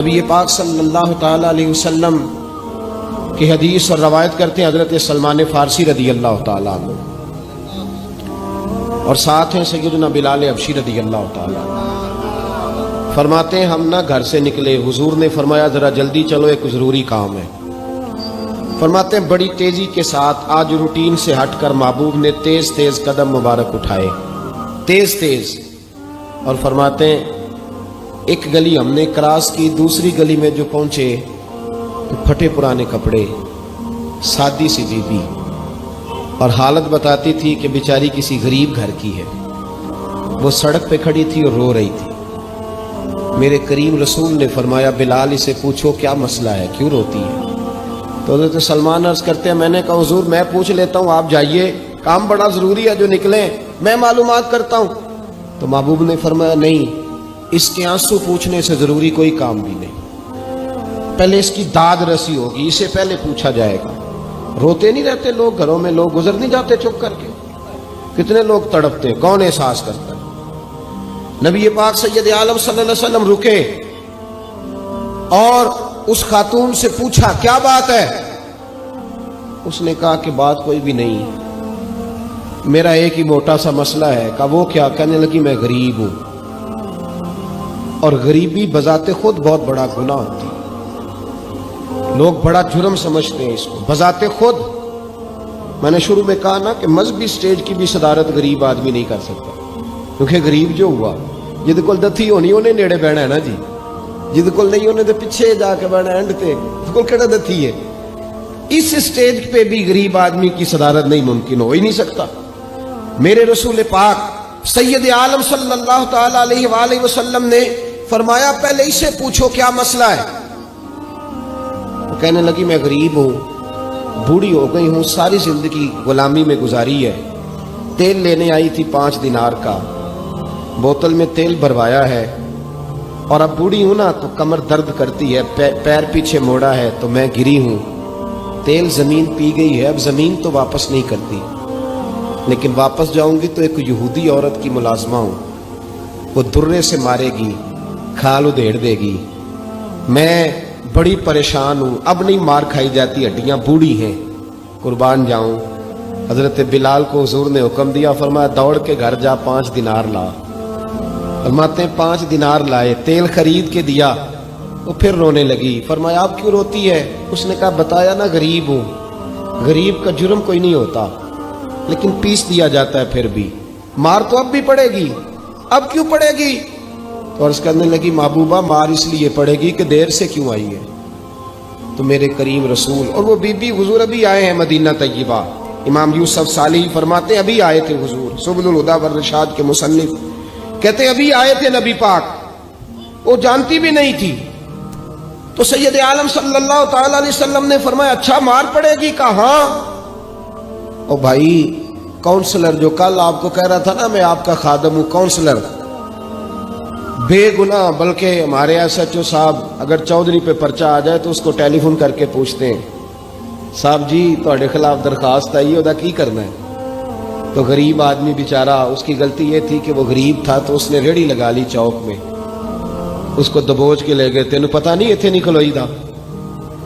نبی پاک صلی اللہ تعالی علیہ وسلم کی حدیث اور روایت کرتے ہیں حضرت سلمان فارسی رضی اللہ تعالیٰ عنہ، اور ساتھ ہیں سیدنا بلال حبشی رضی اللہ تعالیٰ عنہ۔ فرماتے ہیں ہم نہ گھر سے نکلے، حضور نے فرمایا ذرا جلدی چلو، ایک ضروری کام ہے۔ فرماتے ہیں بڑی تیزی کے ساتھ آج روٹین سے ہٹ کر محبوب نے تیز تیز قدم مبارک اٹھائے، تیز تیز، اور فرماتے ہیں ایک گلی ہم نے کراس کی، دوسری گلی میں جو پہنچے تو پھٹے پرانے کپڑے، سادی سی بی بی، اور حالت بتاتی تھی کہ بیچاری کسی غریب گھر کی ہے۔ وہ سڑک پہ کھڑی تھی اور رو رہی تھی۔ میرے کریم رسول نے فرمایا بلال اسے پوچھو کیا مسئلہ ہے، کیوں روتی ہے؟ تو حضرت سلمان عرض کرتے ہیں میں نے کہا حضور میں پوچھ لیتا ہوں، آپ جائیے، کام بڑا ضروری ہے جو نکلیں، میں معلومات کرتا ہوں۔ تو محبوب نے فرمایا نہیں، اس کے آنسو پوچھنے سے ضروری کوئی کام بھی نہیں، پہلے اس کی داد رسی ہوگی، اسے پہلے پوچھا جائے گا۔ روتے نہیں رہتے لوگ گھروں میں، لوگ گزر نہیں جاتے چپ کر کے؟ کتنے لوگ تڑپتے، کون احساس کرتا ہے؟ نبی پاک سید عالم صلی اللہ علیہ وسلم رکے اور اس خاتون سے پوچھا کیا بات ہے؟ اس نے کہا کہ بات کوئی بھی نہیں، میرا ایک ہی موٹا سا مسئلہ ہے۔ کہا وہ کیا؟ کہنے لگی میں غریب ہوں، اور غریبی بذات خود بہت بڑا گناہ ہوتی ہے، لوگ بڑا جرم سمجھتے ہیں اس کو بذات خود۔ میں نے شروع میں کہا نا کہ مذہبی سٹیج کی بھی صدارت غریب آدمی نہیں کر سکتا، کیونکہ غریب جو ہوا جد کول دتھی ہونی انہیں نیڑے بہنا ہے نا جی، جد کول نہیں انہیں تو پیچھے جا کے بہنا اینڈ تے، جد کول کیڑا دتھی ہے۔ اس سٹیج پہ بھی غریب آدمی کی صدارت نہیں ممکن ہو ہی نہیں سکتا۔ میرے رسول پاک سید عالم صلی اللہ تعالی علیہ وآلہ وسلم نے فرمایا پہلے اسے پوچھو کیا مسئلہ ہے۔ وہ کہنے لگی میں غریب ہوں، بوڑھی ہو گئی ہوں، ساری زندگی غلامی میں گزاری ہے، تیل لینے آئی تھی 5 دینار کا، بوتل میں تیل بھروایا ہے، اور اب بوڑھی ہوں نا تو کمر درد کرتی ہے، پیر پیچھے موڑا ہے تو میں گری ہوں، تیل زمین پی گئی ہے، اب زمین تو واپس نہیں کرتی، لیکن واپس جاؤں گی تو ایک یہودی عورت کی ملازمہ ہوں، وہ درے سے مارے گی، کھال ادھیڑ دے گی، میں بڑی پریشان ہوں، اب نہیں مار کھائی جاتی، ہڈیاں بوڑھی ہیں، قربان جاؤں۔ حضرت بلال کو حضور نے حکم دیا، فرمایا دوڑ کے گھر جا 5 دینار لا۔ فرماتے ہیں 5 دینار لائے، تیل خرید کے دیا، وہ پھر رونے لگی۔ فرمایا آپ کیوں روتی ہے؟ اس نے کہا بتایا نا غریب ہوں، غریب کا جرم کوئی نہیں ہوتا، لیکن پیس دیا جاتا ہے، پھر بھی مار تو اب بھی پڑے گی، اب کیوں پڑے گی؟ اور اس کرنے لگی محبوبہ مار اس لیے پڑے گی کہ دیر سے کیوں آئی ہے۔ تو میرے کریم رسول اور وہ بی بی حضور ابھی آئے ہیں مدینہ طیبہ، امام یوسف صالحی فرماتے ہیں ابھی آئے تھے حضور، سبل الہدیٰ والرشاد کے مصنف کہتے ہیں ابھی آئے تھے نبی پاک، وہ جانتی بھی نہیں تھی۔ تو سید عالم صلی اللہ تعالی علیہ وسلم نے فرمایا اچھا مار پڑے گی؟ کہا ہاں۔ او بھائی کونسلر جو کل آپ کو کہہ رہا تھا نا میں آپ کا خادم ہوں، کونسلر بے گناہ، بلکہ ہمارے SHO صاحب اگر چودھری پہ پرچہ آ جائے تو اس کو ٹیلی فون کر کے پوچھتے ہیں صاحب جی تہاڈے خلاف درخواست آئی ہے، کی کرنا ہے؟ تو غریب آدمی بیچارہ، اس کی غلطی یہ تھی کہ وہ غریب تھا تو اس نے ریڑھی لگا لی چوک میں، اس کو دبوچ کے لے گئے، تینوں پتہ نہیں اتنے نہیں کھلوئی تھا،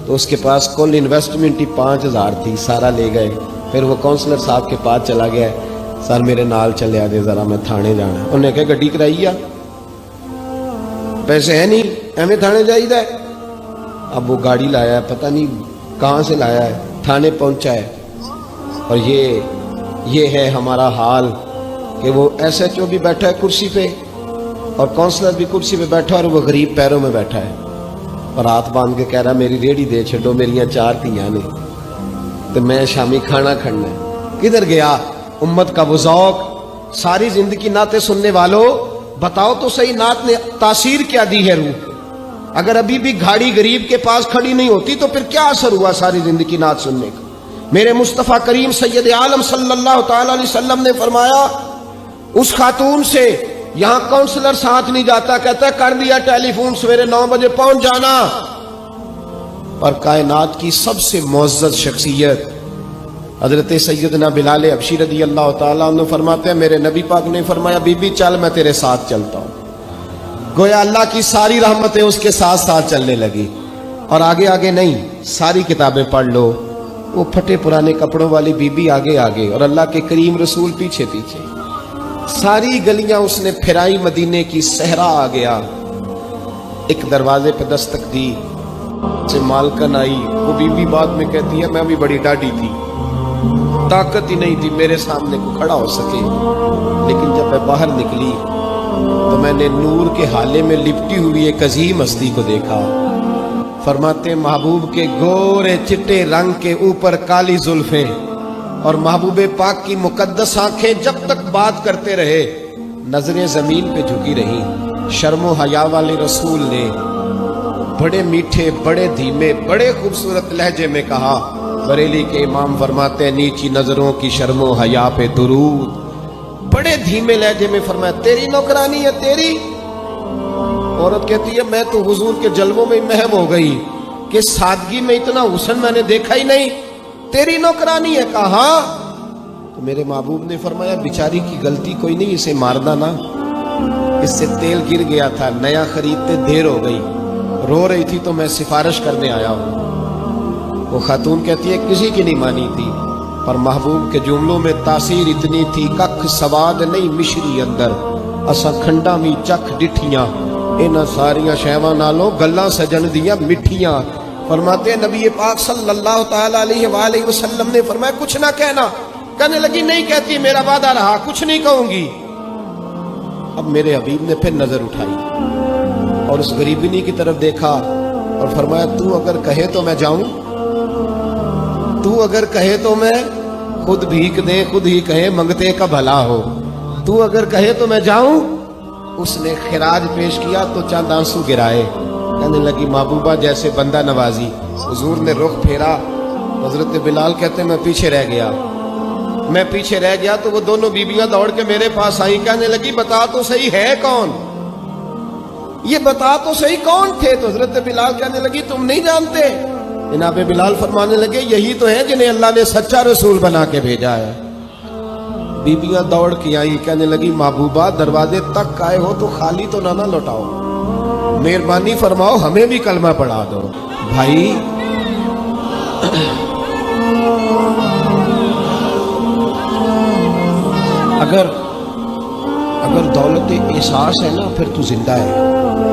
تو اس کے پاس کل انویسٹمنٹ ہی 5000 تھی، سارا لے گئے۔ پھر وہ کونسلر صاحب کے پاس چلا گیا، سر میرے نال چلے آ دے ذرا، میں تھانے جانا ہے۔ انہوں نے کہا گڈی کرائی آ، پیسے ہیں نہیں، ایویں تھانے جائیدا ہے۔ اب وہ گاڑی لایا ہے، پتہ نہیں کہاں سے لایا ہے، تھانے پہنچا ہے، اور یہ ہے ہمارا حال کہ وہ SHO بھی بیٹھا ہے کرسی پہ اور کونسلر بھی کرسی پہ بیٹھا، اور وہ غریب پیروں میں بیٹھا ہے اور ہاتھ باندھ کے کہہ رہا میری ریڑھی دے چھڈو، میریاں 4 دھیاں نے تو میں شامی کھانا کھڑنا ہے۔ کدھر گیا امت کا وہ ذوق؟ ساری زندگی نعتیں سننے والوں بتاؤ تو صحیح نعت نے تاثیر کیا دی ہے روح؟ اگر ابھی بھی گھاڑی غریب کے پاس کھڑی نہیں ہوتی تو پھر کیا اثر ہوا ساری زندگی نعت سننے کا؟ میرے مصطفیٰ کریم سید عالم صلی اللہ تعالی علیہ وسلم نے فرمایا اس خاتون سے یہاں کونسلر ساتھ نہیں جاتا، کہتا ہے کر دیا ٹیلی فون، سویرے 9 بجے پہنچ جانا۔ اور کائنات کی سب سے معزز شخصیت حضرت سیدنا بلال حبشی رضی اللہ تعالیٰ عنہ فرماتے ہیں میرے نبی پاک نے فرمایا بی بی چل میں تیرے ساتھ چلتا ہوں۔ گویا اللہ کی ساری رحمتیں اس کے ساتھ ساتھ چلنے لگی. اور آگے آگے نہیں، ساری کتابیں پڑھ لو. وہ پھٹے پرانے کپڑوں والی بی بی آگے آگے اور اللہ کے کریم رسول پیچھے پیچھے. ساری گلیاں اس نے پھرائی، مدینے کی صحرا آ گیا. ایک دروازے پہ دستک دی سے مالکن آئی. وہ بی بی بعد میں کہتی ہے میں بھی بڑی ڈاڈی تھی، طاقت ہی نہیں تھی میرے سامنے کو کھڑا ہو سکے، لیکن جب میں باہر نکلی تو میں نے نور کے حالے میں لپٹی ہوئی ایک عظیم ہستی کو دیکھا. فرماتے محبوب کے گورے چٹے رنگ کے اوپر کالی زلفیں اور محبوب پاک کی مقدس آنکھیں جب تک بات کرتے رہے نظریں زمین پہ جھکی رہی. شرم و حیا والے رسول نے بڑے میٹھے، بڑے دھیمے، بڑے خوبصورت لہجے میں کہا. بریلی کے امام فرماتے ہیں نیچی نظروں کی شرم و حیا پہ درود. بڑے دھیمے لہجے میں فرمایا تیری نوکرانی ہے تیری. عورت کہتی ہے میں تو حضور کے جلووں میں محو ہو گئی کہ سادگی میں اتنا حسن میں نے دیکھا ہی نہیں، تیری نوکرانی ہے. کہا تو میرے محبوب نے فرمایا بیچاری کی غلطی کوئی نہیں، اسے مارنا نا، اس سے تیل گر گیا تھا، نیا خریدتے دیر ہو گئی، رو رہی تھی تو میں سفارش کرنے آیا ہوں. وہ خاتون کہتی ہے کسی کی نہیں مانی تھی، پر محبوب کے جملوں میں تاثیر اتنی تھی ککھ سواد نہیں مشری اندر اساں کھنڈا می چکھ ڈٹھیاں انہاں ساریاں شیواں نالوں گلاں سجن دیاں مٹھیاں. فرماتے ہیں نبی پاک صلی اللہ تعالی علیہ وآلہ وسلم نے فرمایا کچھ نہ کہنا. کہنے لگی نہیں کہتی، میرا وعدہ رہا، کچھ نہیں کہوں گی. اب میرے حبیب نے پھر نظر اٹھائی اور اس غریبنی کی طرف دیکھا اور فرمایا تو اگر کہے تو میں جاؤں، تو اگر کہے تو میں خود بھیک دے، خود ہی کہے منگتے کا بھلا ہو، تو اگر کہے تو میں جاؤں. اس نے خراج پیش کیا تو چند آنسو گرائے. کہنے لگی محبوبہ جیسے بندہ نوازی. حضور نے رخ پھیرا. حضرت بلال کہتے میں پیچھے رہ گیا تو وہ دونوں بیبیاں دوڑ کے میرے پاس آئی. کہنے لگی بتا تو صحیح ہے کون، یہ بتا تو صحیح کون تھے. تو حضرت بلال کہنے لگی تم نہیں جانتے. جناب بلال فرمانے لگے یہی تو ہیں جنہیں اللہ نے سچا رسول بنا کے بھیجا ہے. بیبیاں دوڑ کے آئیں. کہنے لگی محبوبہ دروازے تک آئے ہو تو خالی تو نہ لوٹاؤ، مہربانی فرماؤ ہمیں بھی کلمہ پڑھا دو. بھائی اگر دولت احساس ہے نا پھر تو زندہ ہے.